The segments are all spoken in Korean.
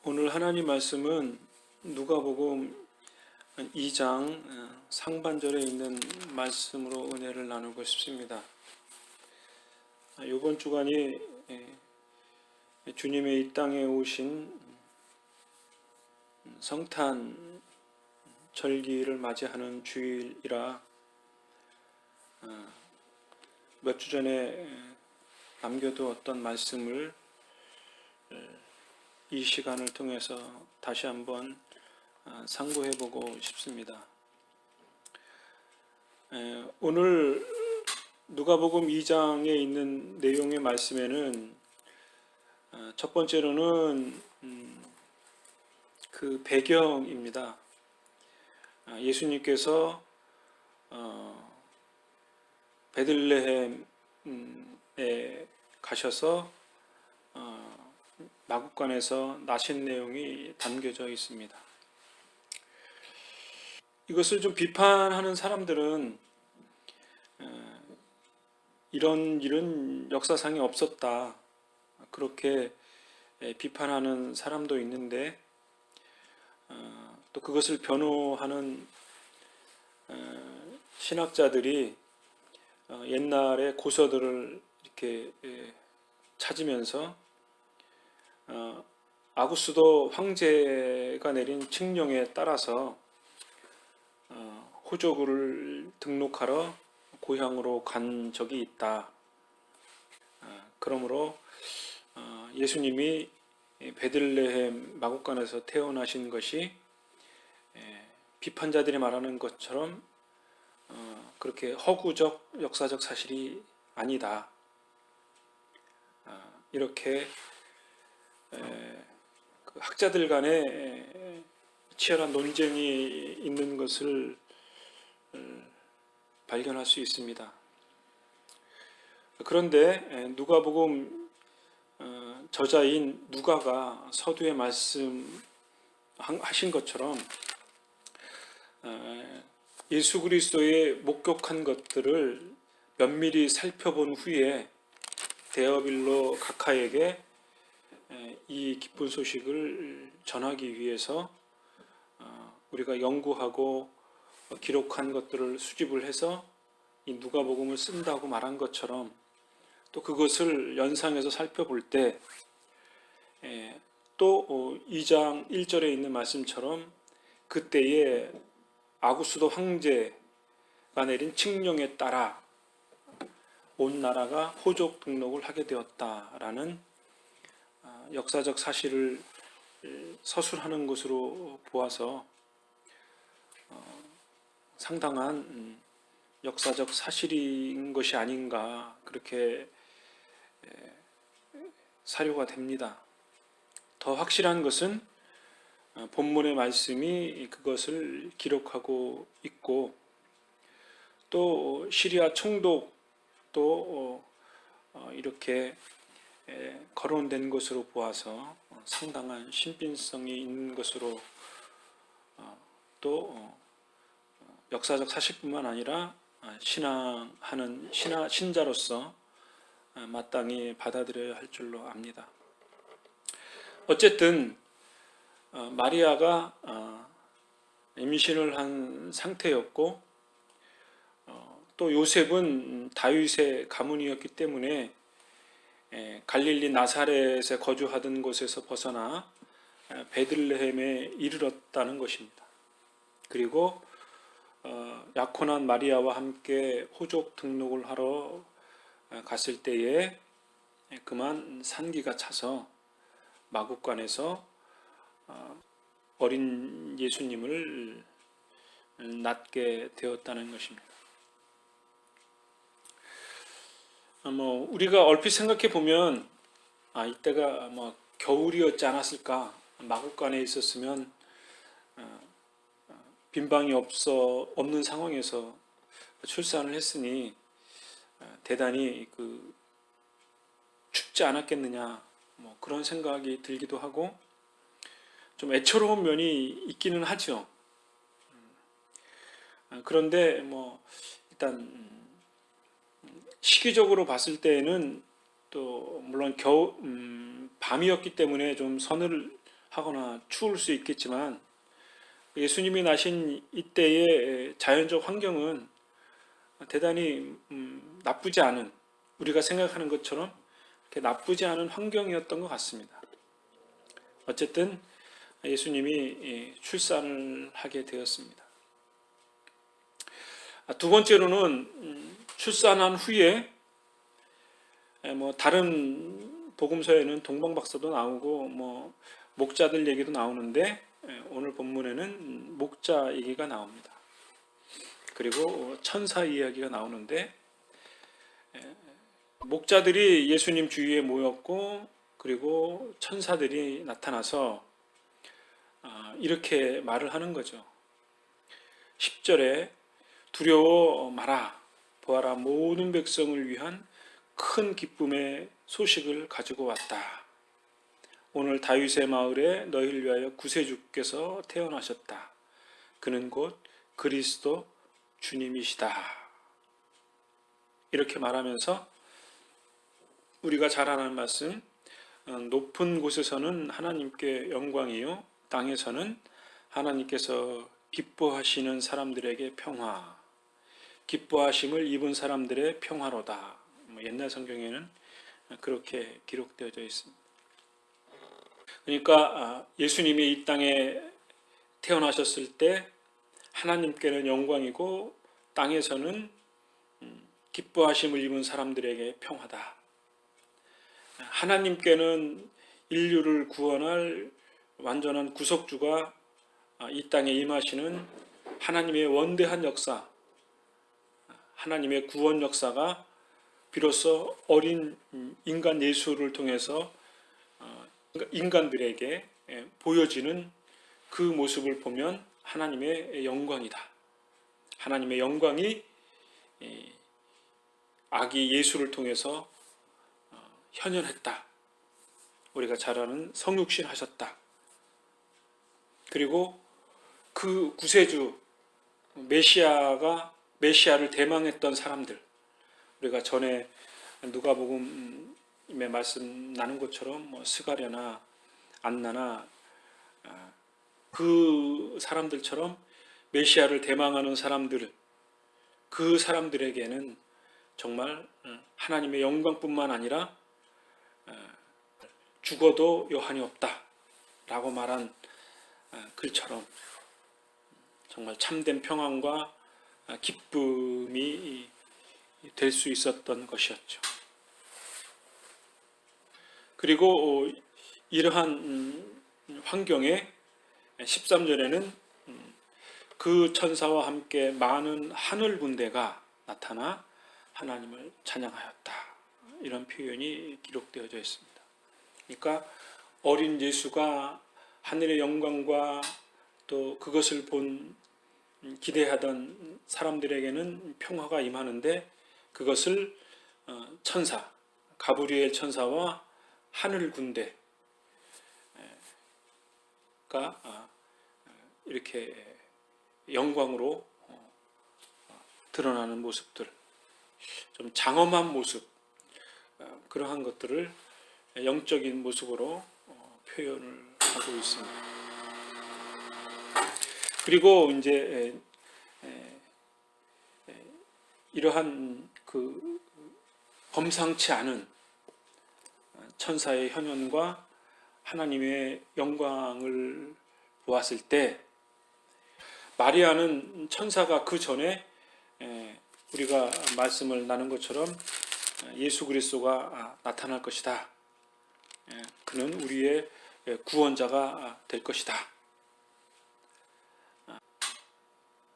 오늘 하나님 말씀은 누가복음 2장 상반절에 있는 말씀으로 은혜를 나누고 싶습니다. 이번 주간이 주님의 이 땅에 오신 성탄 절기를 맞이하는 주일이라 몇 주 전에 남겨두었던 말씀을 이 시간을 통해서 다시 한번 상고해보고 싶습니다. 오늘 누가복음 2장에 있는 내용의 말씀에는 첫 번째로는 그 배경입니다. 예수님께서 베들레헴에 가셔서 마국간에서 나신 내용이 담겨져 있습니다. 이것을 좀 비판하는 사람들은 이런 일은 역사상에 없었다, 그렇게 비판하는 사람도 있는데, 또 그것을 변호하는 신학자들이 옛날의 고서들을 이렇게 찾으면서 아구스도 황제가 내린 칙령에 따라서 호족을 등록하러 고향으로 간 적이 있다. 그러므로 예수님이 베들레헴 마국간에서 태어나신 것이 비판자들이 말하는 것처럼 그렇게 허구적 역사적 사실이 아니다, 이렇게 그 학자들 간에 치열한 논쟁이 있는 것을 발견할 수 있습니다. 그런데 누가복음 저자인 누가가 서두에 말씀하신 것처럼 예수 그리스도의 목격한 것들을 면밀히 살펴본 후에 데어빌로 각하에게 이 기쁜 소식을 전하기 위해서 우리가 연구하고 기록한 것들을 수집을 해서 이 누가복음을 쓴다고 말한 것처럼, 또 그것을 연상해서 살펴볼 때 또 2장 1절에 있는 말씀처럼 그때에 아구스도 황제가 내린 칙령에 따라 온 나라가 호족 등록을 하게 되었다라는 역사적 사실을 서술하는 것으로 보아서 상당한 역사적 사실인 것이 아닌가, 그렇게 사료가 됩니다. 더 확실한 것은 본문의 말씀이 그것을 기록하고 있고, 또 시리아 총독도 이렇게 거론된 것으로 보아서 상당한 신빙성이 있는 것으로, 또 역사적 사실뿐만 아니라 신앙하는 신자로서 마땅히 받아들여야 할 줄로 압니다. 어쨌든 마리아가 임신을 한 상태였고, 또 요셉은 다윗의 가문이었기 때문에 갈릴리 나사렛에 거주하던 곳에서 벗어나 베들레헴에 이르렀다는 것입니다. 그리고 약혼한 마리아와 함께 호족 등록을 하러 갔을 때에 그만 산기가 차서 마국간에서 어린 예수님을 낳게 되었다는 것입니다. 우리가 얼핏 생각해 보면 이때가 겨울이었지 않았을까, 마국간에 있었으면 빈방이 없는 상황에서 출산을 했으니 대단히 춥지 않았겠느냐, 그런 생각이 들기도 하고 좀 애처로운 면이 있기는 하죠. 그런데 일단 시기적으로 봤을 때에는 또 물론 밤이었기 때문에 좀 서늘하거나 추울 수 있겠지만 예수님이 나신 이때의 자연적 환경은 대단히 나쁘지 않은, 우리가 생각하는 것처럼 그렇게 나쁘지 않은 환경이었던 것 같습니다. 어쨌든 예수님이 출산을 하게 되었습니다. 두 번째로는 출산한 후에 다른 복음서에는 동방박사도 나오고 목자들 얘기도 나오는데 오늘 본문에는 목자 얘기가 나옵니다. 그리고 천사 이야기가 나오는데 목자들이 예수님 주위에 모였고 그리고 천사들이 나타나서 이렇게 말을 하는 거죠. 10절에 두려워 마라. 보아라, 모든 백성을 위한 큰 기쁨의 소식을 가지고 왔다. 오늘 다윗의 마을에 너희를 위하여 구세주께서 태어나셨다. 그는 곧 그리스도 주님이시다. 이렇게 말하면서 우리가 잘 아는 말씀, 높은 곳에서는 하나님께 영광이요 땅에서는 하나님께서 기뻐하시는 사람들에게 평화, 기뻐하심을 입은 사람들의 평화로다. 옛날 성경에는 그렇게 기록되어져 있습니다. 그러니까 예수님이 이 땅에 태어나셨을 때 하나님께는 영광이고 땅에서는 기뻐하심을 입은 사람들에게 평화다. 하나님께는 인류를 구원할 완전한 구속주가 이 땅에 임하시는 하나님의 원대한 역사, 하나님의 구원 역사가 비로소 어린 인간 예수를 통해서 인간들에게 보여지는 그 모습을 보면 하나님의 영광이다. 하나님의 영광이 아기 예수를 통해서 현현했다. 우리가 잘 아는 성육신 하셨다. 그리고 그 구세주 메시아를 대망했던 사람들, 우리가 전에 누가복음에 말씀 나눈 것처럼 스가랴나 안나나 그 사람들처럼 메시아를 대망하는 사람들, 그 사람들에게는 정말 하나님의 영광뿐만 아니라 죽어도 여한이 없다 라고 말한 글처럼 정말 참된 평안과 기쁨이 될 수 있었던 것이었죠. 그리고 이러한 환경에 13절에는 그 천사와 함께 많은 하늘 군대가 나타나 하나님을 찬양하였다. 이런 표현이 기록되어져 있습니다. 그러니까 어린 예수가 하늘의 영광과 또 그것을 본 기대하던 사람들에게는 평화가 임하는데 그것을 천사, 가브리엘 천사와 하늘 군대가 이렇게 영광으로 드러나는 모습들, 좀 장엄한 모습, 그러한 것들을 영적인 모습으로 표현을 하고 있습니다. 그리고 이제 이러한 그 범상치 않은 천사의 현현과 하나님의 영광을 보았을 때 마리아는 천사가 그 전에 우리가 말씀을 나눈 것처럼 예수 그리스도가 나타날 것이다. 그는 우리의 구원자가 될 것이다.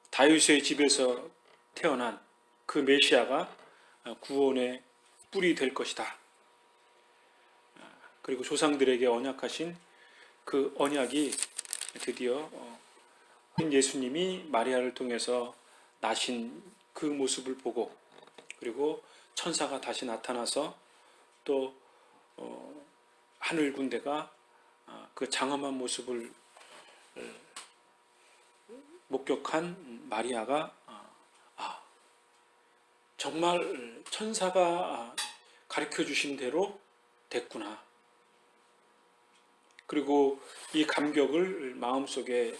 다윗의 집에서 태어난 그 메시아가 구원의 뿔이 될 것이다. 그리고 조상들에게 언약하신 그 언약이 드디어 예수님이 마리아를 통해서 나신 그 모습을 보고 그리고 천사가 다시 나타나서 또 하늘 군대가 그 장엄한 모습을 목격한 마리아가 정말 천사가 가르쳐 주신 대로 됐구나. 그리고 이 감격을 마음속에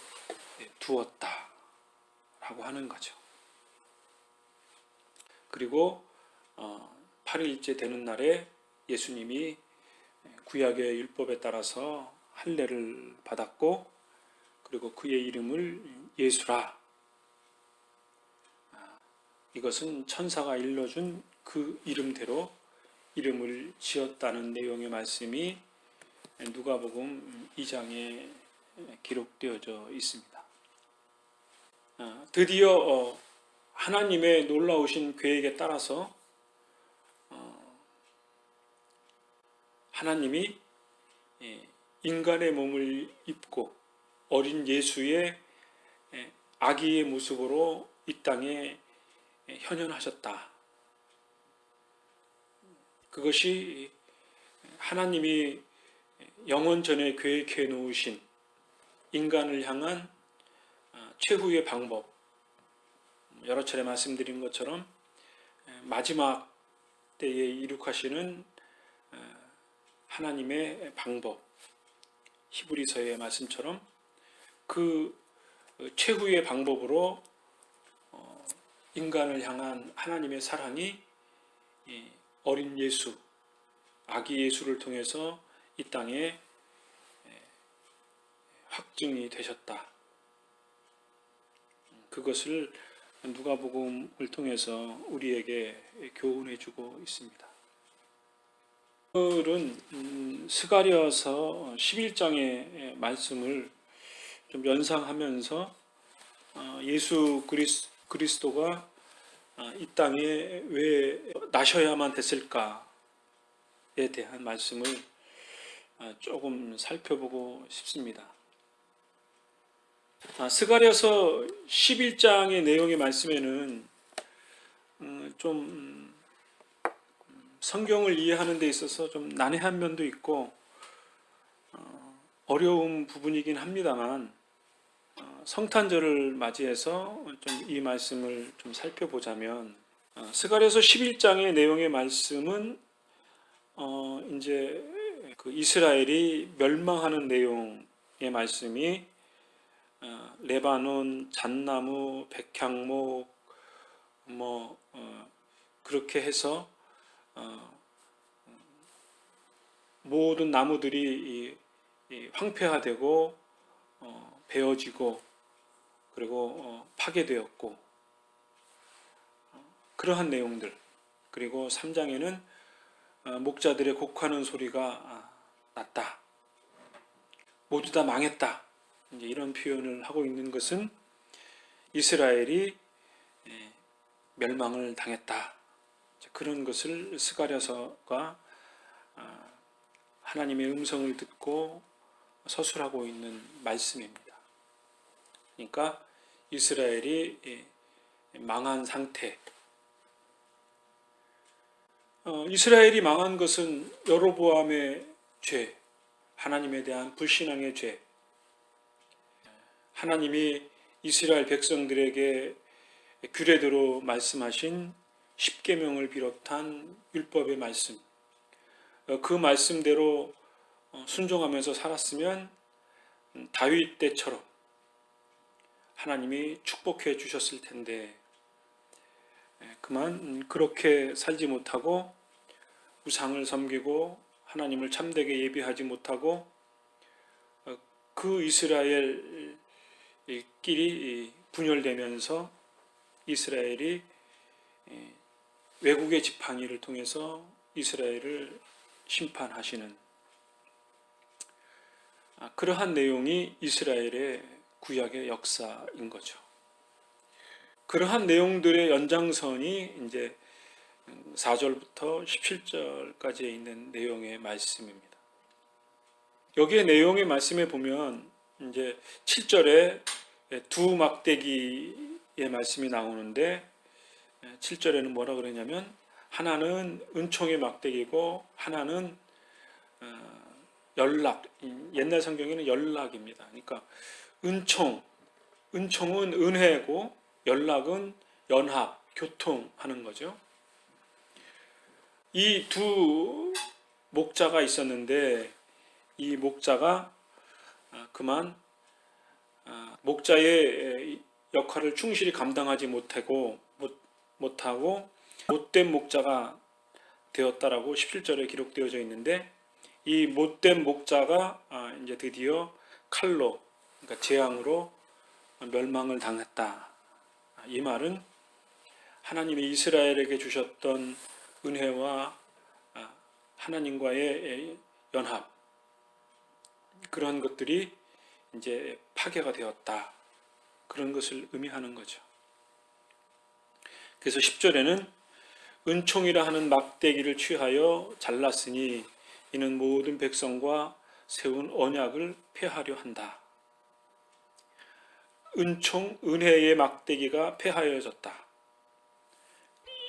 두었다라고 하는 거죠. 그리고 8일째 되는 날에 예수님이 구약의 율법에 따라서 할례를 받았고, 그리고 그의 이름을 예수라, 이것은 천사가 일러준 그 이름대로 이름을 지었다는 내용의 말씀이 누가복음 2장에 기록되어져 있습니다. 드디어 하나님의 놀라우신 계획에 따라서 하나님이 인간의 몸을 입고 어린 예수의 아기의 모습으로 이 땅에 현현하셨다. 그것이 하나님이 영원 전에 계획해 놓으신 인간을 향한 최후의 방법, 여러 차례 말씀드린 것처럼 마지막 때에 이룩하시는 하나님의 방법, 히브리서의 말씀처럼 그 최후의 방법으로 인간을 향한 하나님의 사랑이 어린 예수, 아기 예수를 통해서 이 땅에 확증이 되셨다. 그것을 누가복음을 통해서 우리에게 교훈해 주고 있습니다. 오늘은 스가랴서 11장의 말씀을 좀 연상하면서 예수 그리스도가 이 땅에 왜 나셔야만 됐을까에 대한 말씀을 조금 살펴보고 싶습니다. 스가랴서 11장의 내용의 말씀에는 좀 성경을 이해하는 데 있어서 좀 난해한 면도 있고 어려운 부분이긴 합니다만, 성탄절을 맞이해서 좀 이 말씀을 좀 살펴보자면, 스가랴서 11장의 내용의 말씀은 이제 그 이스라엘이 멸망하는 내용의 말씀이 레바논, 잣나무, 백향목 그렇게 해서 모든 나무들이 황폐화되고 베어지고 그리고 파괴되었고, 그러한 내용들, 그리고 3장에는 목자들의 곡하는 소리가 났다, 모두 다 망했다, 이제 이런 표현을 하고 있는 것은 이스라엘이 멸망을 당했다, 그런 것을 스가랴서가 하나님의 음성을 듣고 서술하고 있는 말씀입니다. 그러니까 이스라엘이 망한 상태. 이스라엘이 망한 것은 여로보암의 죄, 하나님에 대한 불신앙의 죄, 하나님이 이스라엘 백성들에게 규례대로 말씀하신 십계명을 비롯한 율법의 말씀, 그 말씀대로 순종하면서 살았으면 다윗 때처럼 하나님이 축복해 주셨을 텐데, 그만 그렇게 살지 못하고 우상을 섬기고 하나님을 참되게 예비하지 못하고 그 이스라엘끼리 분열되면서 이스라엘이 외국의 지팡이를 통해서 이스라엘을 심판하시는 그러한 내용이 이스라엘의 구약의 역사인 거죠. 그러한 내용들의 연장선이 이제 4절부터 17절까지 있는 내용의 말씀입니다. 여기에 내용의 말씀에 보면 이제 7절에 두 막대기의 말씀이 나오는데, 7절에는 뭐라 그러냐면 하나는 은총의 막대기고 하나는 연락, 옛날 성경에는 연락입니다. 그러니까 은총은 은혜고 연락은 연합, 교통하는 거죠. 이 두 목자가 있었는데 이 목자가 그만 목자의 역할을 충실히 감당하지 못하고 못된 목자가 되었다라고 17절에 기록되어져 있는데, 이 못된 목자가 이제 드디어 칼로, 그러니까 재앙으로 멸망을 당했다. 이 말은 하나님이 이스라엘에게 주셨던 은혜와 하나님과의 연합, 그런 것들이 이제 파괴가 되었다, 그런 것을 의미하는 거죠. 그래서 10절에는 은총이라 하는 막대기를 취하여 잘랐으니 이는 모든 백성과 세운 언약을 폐하려 한다. 은총, 은혜의 막대기가 폐하여졌다.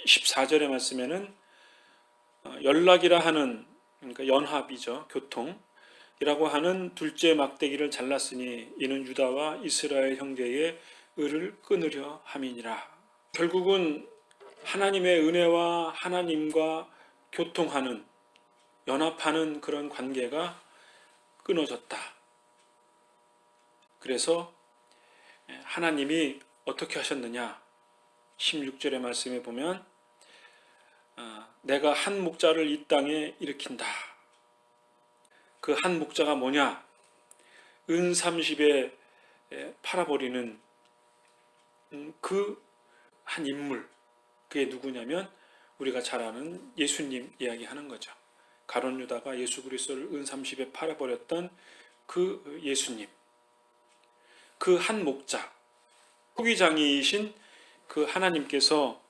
14절의 말씀에는 연락이라 하는, 그러니까 연합이죠, 교통이라고 하는 둘째 막대기를 잘랐으니 이는 유다와 이스라엘 형제의 을을 끊으려 함이니라. 결국은 하나님의 은혜와 하나님과 교통하는, 연합하는 그런 관계가 끊어졌다. 그래서 하나님이 어떻게 하셨느냐? 16절의 말씀에 보면 내가 한 목자를 이 땅에 일으킨다. 그 한 목자가 뭐냐? 은 30에 팔아버리는 그 한 인물, 그게 누구냐면 우리가 잘 아는 예수님 이야기하는 거죠. 가룟 유다가 예수 그리스도를 은 30에 팔아버렸던 그 예수님, 그 한 목자, 후기장이이신 그 하나님께서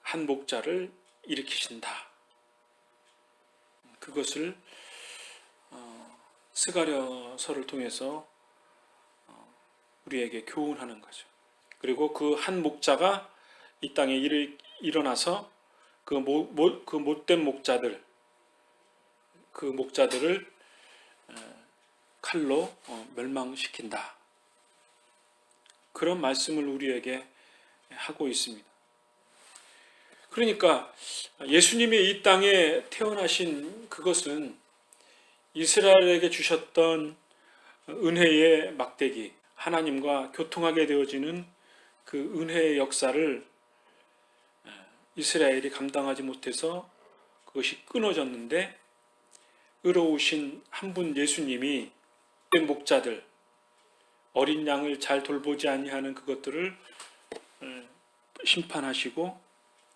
한 목자를 일으키신다. 그것을 스가랴서를 통해서 우리에게 교훈하는 거죠. 그리고 그 한 목자가 이 땅에 일어나서 그 못된 목자들, 그 목자들을 칼로 멸망시킨다. 그런 말씀을 우리에게 하고 있습니다. 그러니까 예수님이 이 땅에 태어나신 그것은 이스라엘에게 주셨던 은혜의 막대기, 하나님과 교통하게 되어지는 그 은혜의 역사를 이스라엘이 감당하지 못해서 그것이 끊어졌는데, 의로우신 한 분 예수님이 목자들, 어린 양을 잘 돌보지 아니하는 그것들을 심판하시고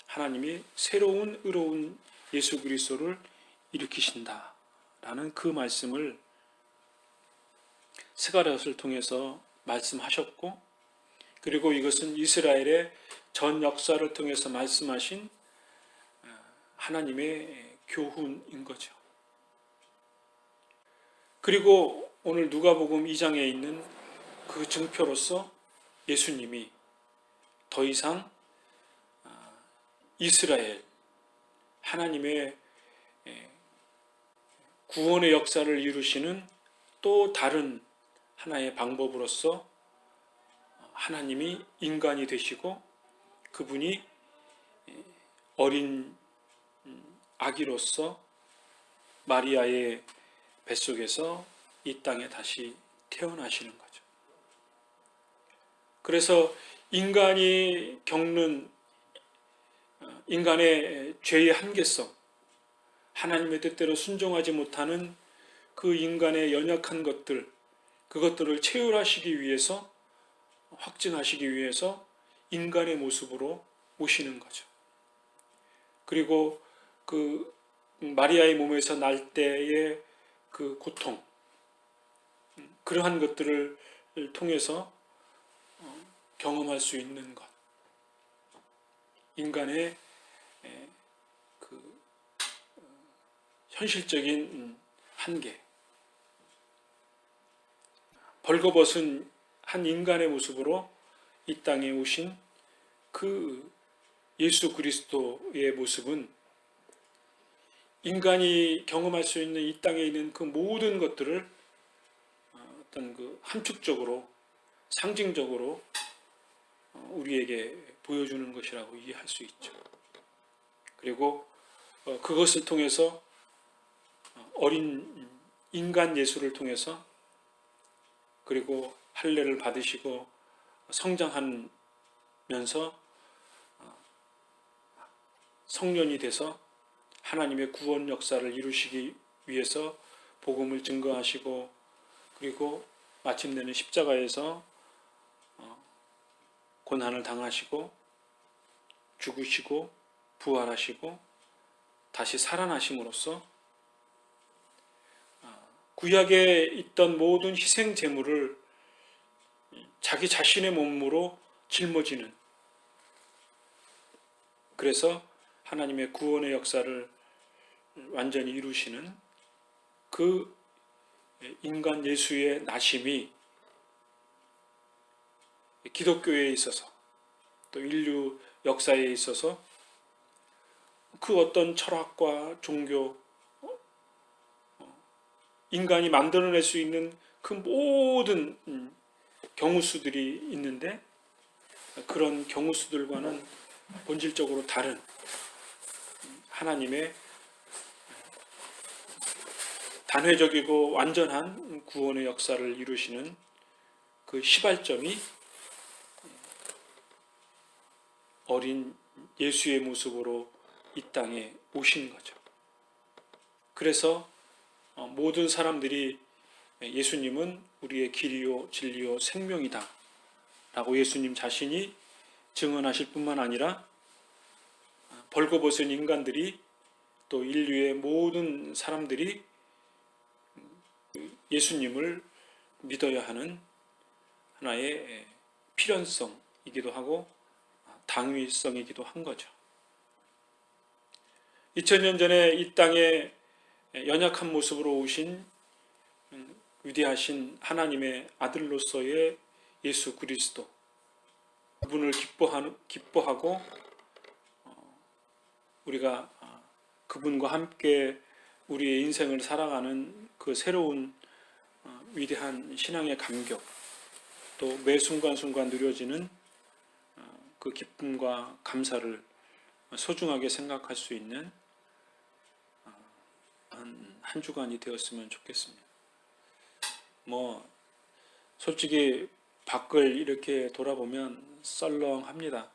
하나님이 새로운 의로운 예수 그리스도를 일으키신다라는 그 말씀을 스가랴서를 통해서 말씀하셨고, 그리고 이것은 이스라엘의 전 역사를 통해서 말씀하신 하나님의 교훈인 거죠. 그리고 오늘 누가복음 2장에 있는 그 증표로서 예수님이 더 이상 이스라엘, 하나님의 구원의 역사를 이루시는 또 다른 하나의 방법으로서 하나님이 인간이 되시고 그분이 어린 아기로서 마리아의 뱃속에서 이 땅에 다시 태어나시는 거죠. 그래서 인간이 겪는 인간의 죄의 한계성, 하나님의 뜻대로 순종하지 못하는 그 인간의 연약한 것들, 그것들을 체휼하시기 위해서, 확증하시기 위해서 인간의 모습으로 오시는 거죠. 그리고 그 마리아의 몸에서 날 때의 그 고통, 그러한 것들을 통해서 경험할 수 있는 것, 인간의 그 현실적인 한계, 벌거벗은 한 인간의 모습으로 이 땅에 오신 그 예수 그리스도의 모습은 인간이 경험할 수 있는 이 땅에 있는 그 모든 것들을 어떤 그 함축적으로, 상징적으로 우리에게 보여주는 것이라고 이해할 수 있죠. 그리고 그것을 통해서 어린 인간 예수를 통해서 그리고 할례를 받으시고 성장하면서 성년이 돼서 하나님의 구원 역사를 이루시기 위해서 복음을 증거하시고 그리고 마침내는 십자가에서 고난을 당하시고 죽으시고 부활하시고 다시 살아나심으로써 구약에 있던 모든 희생 제물을 자기 자신의 몸으로 짊어지는, 그래서 하나님의 구원의 역사를 완전히 이루시는 그 인간 예수의 나심이 기독교에 있어서 또 인류 역사에 있어서 그 어떤 철학과 종교, 인간이 만들어낼 수 있는 그 모든 경우수들이 있는데 그런 경우수들과는 본질적으로 다른 하나님의 단회적이고 완전한 구원의 역사를 이루시는 그 시발점이 어린 예수의 모습으로 이 땅에 오신 거죠. 그래서 모든 사람들이 예수님은 우리의 길이요 진리요 생명이다 라고 예수님 자신이 증언하실 뿐만 아니라 벌거벗은 인간들이 또 인류의 모든 사람들이 예수님을 믿어야 하는 하나의 필연성이기도 하고 당위성이기도 한 거죠. 2000년 전에 이 땅에 연약한 모습으로 오신 위대하신 하나님의 아들로서의 예수 그리스도, 그분을 기뻐하고 우리가 그분과 함께 우리의 인생을 살아가는 그 새로운 위대한 신앙의 감격, 또 매 순간순간 누려지는 그 기쁨과 감사를 소중하게 생각할 수 있는 한 주간이 되었으면 좋겠습니다. 솔직히 밖을 이렇게 돌아보면 썰렁합니다.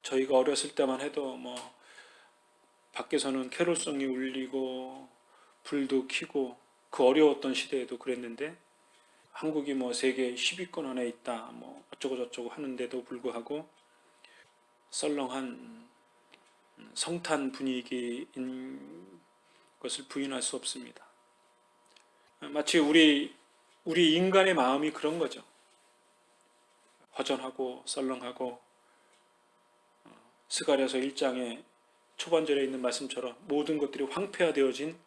저희가 어렸을 때만 해도 밖에서는 캐롤송이 울리고 불도 켜고 그 어려웠던 시대에도 그랬는데 한국이 세계 10위권 안에 있다 어쩌고 저쩌고 하는데도 불구하고 썰렁한 성탄 분위기인 것을 부인할 수 없습니다. 마치 우리 인간의 마음이 그런 거죠. 허전하고 썰렁하고 스가랴서 1장의 초반절에 있는 말씀처럼 모든 것들이 황폐화되어진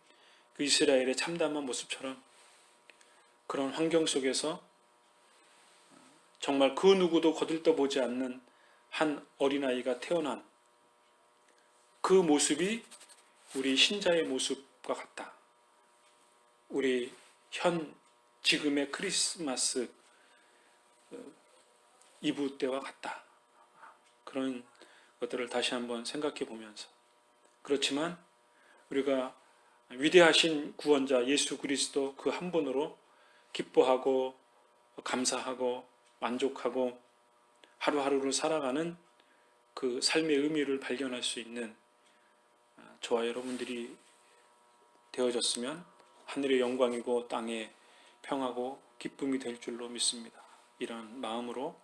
그 이스라엘의 참담한 모습처럼 그런 환경 속에서 정말 그 누구도 거들떠보지 않는 한 어린아이가 태어난 그 모습이 우리 신자의 모습과 같다. 우리 지금의 크리스마스 이브 때와 같다. 그런 것들을 다시 한번 생각해 보면서, 그렇지만 우리가 위대하신 구원자 예수 그리스도 그 한 분으로 기뻐하고 감사하고 만족하고 하루하루를 살아가는 그 삶의 의미를 발견할 수 있는 저와 여러분들이 되어졌으면 하늘의 영광이고 땅의 평화고 기쁨이 될 줄로 믿습니다. 이런 마음으로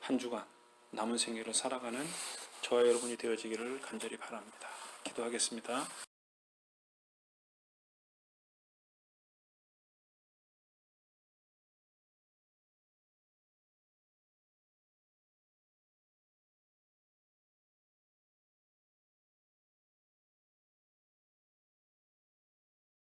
한 주간 남은 생애를 살아가는 저와 여러분이 되어지기를 간절히 바랍니다. 기도하겠습니다.